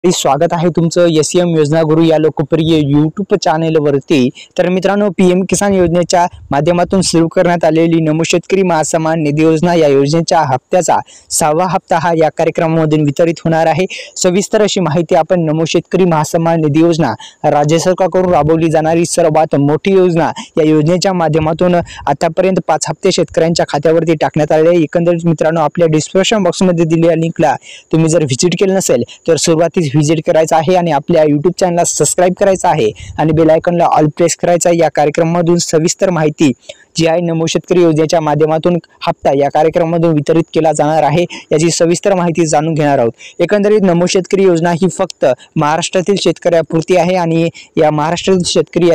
स्वागत आहे तुमचं एसएम योजना गुरु या लोकप्रिय यूट्यूब चॅनेलवरती। तर मित्रांनो, पीएम किसान योजनेच्या माध्यमातून सुरू करण्यात आलेली नमो शेतकरी महासन्मान निधी योजना या योजनेच्या हप्त्याचा 6वा हप्ता हा या कार्यक्रमामधून वितरित होणार आहे। सविस्तर अशी माहिती आपण नमो शेतकरी महासन्मान निधी योजना राज्य सरकारकडून राबवली जाणारी सर्वात मोठी योजना या योजनेच्या माध्यमातून आतापर्यंत 5 हप्ते शेतकऱ्यांच्या खात्यावरती टाकण्यात आले आहे। एकंदरीत मित्रांनो, आपल्या डिस्क्रिप्शन बॉक्समध्ये दिलेल्या लिंकला तुम्ही जर व्हिजिट केलं नसेल तर सुरुवातीस व्हिजिट करायचं आहे आणि आपल्या YouTube चॅनलला सबस्क्राइब करायचं आहे आणि बेल आयकॉनला ऑल प्रेस करायचा आहे। या कार्यक्रमामधून सविस्तर माहिती जी आहे नमो शेतकरी योजनेच्या माध्यमातून हप्ता या कार्यक्रमामधून वितरित केला जाणार आहे, याची सविस्तर माहिती जाणून घेणार आहोत। एकंदरीत नमो शेतकरी योजना ही फक्त महाराष्ट्रातील शेतकऱ्यांपुरती आहे आणि या महाराष्ट्रातील शेतकरी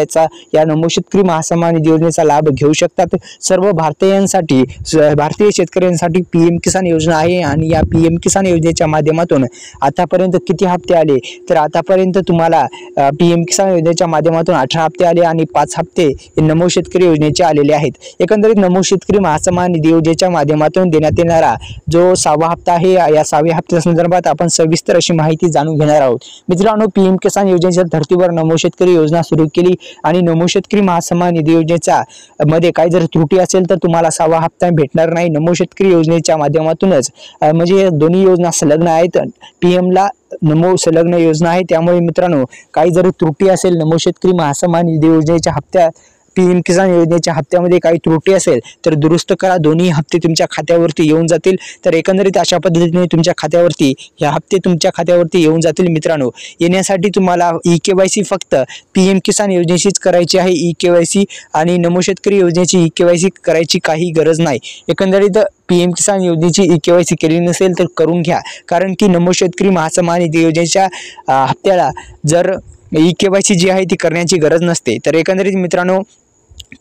या नमो शेतकरी महासन्मान निधी योजनेचा लाभ घेऊ शकतात। सर्व भारतीयांसाठी, भारतीय शेतकऱ्यांसाठी पीएम किसान योजना आहे आणि या पीएम किसान योजनेच्या माध्यमातून आतापर्यंत किती हप्ते आले तर आतापर्यंत तुम्हाला पीएम किसान योजनेच्या माध्यमातून 18 हप्ते आले आणि 5 हप्ते नमो शेतकरी योजनेचे आलेले आहेत। एकंदरीत नमो शेतकरी महासन्मान निधी योजनेच्या माध्यमातून देण्यात येणारा जो 6वा हप्ता आहे, या 6व्या हप्त्या संदर्भात आपण सविस्तर अशी माहिती जाणून घेणार आहोत। मित्रांनो, पीएम किसान योजनेच्या धर्तीवर नमो शेतकरी योजना सुरू केली आणि नमो शेतकरी महासन्मान निधी योजनेच्या मध्ये काही जर त्रुटी असेल तर तुम्हाला 6वा हप्ता भेटणार नाही। नमो शेतकरी योजनेच्या माध्यमातूनच म्हणजे दोन्ही योजना संलग्न आहेत। पीएम ला नमो संलग्न योजना आहे, त्यामुळे मित्रांनो काही जर त्रुटी असेल नमो शेतकरी महासन्मान निधी योजनेच्या हप्त्यात, पीएम किसान योजनेच्या हप्त्यामध्ये काही त्रुटी असेल तर दुरुस्त करा, दोन्ही हप्ते तुमच्या खात्यावरती येऊन जातील। तर एकंदरीत अशा पद्धतीने तुमच्या खात्यावरती हे हप्ते तुमच्या खात्यावरती येऊन जातील। मित्रांनो, येण्यासाठी तुम्हाला ई-केवायसी फक्त पीएम किसान योजनेशीच करायची आहे। ई-केवायसी आणि नमो शेतकरी योजनेची ई-केवायसी करायची काही गरज नाही। एकंदरीत पीएम किसान योजनेची ई-केवायसी केली नसेल तर करून घ्या, कारण की नमो शेतकरी महासन्मान निधी योजनेच्या हप्त्याला जर ई-केवायसी जी आहे ती करण्याची गरज नसते। तर एकंदरीत मित्रांनो,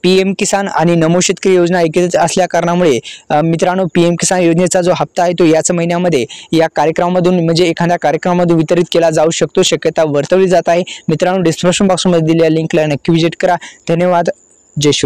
पीएम किसान आणि नमो शेतकरी योजना एकच असल्या कारणामुळे मित्रांनो, पीएम किसान योजनेचा जो हप्ता आहे तो याच महिन्यामध्ये या कार्यक्रमामधून म्हणजे एखाद्या कार्यक्रमामध्ये वितरित केला जाऊ शकतो, शक्यता वर्तवली जात आहे। मित्रांनो, डिस्क्रिप्शन बॉक्समध्ये दिलेल्या लिंकला नक्की व्हिजिट करा। धन्यवाद। जय श्री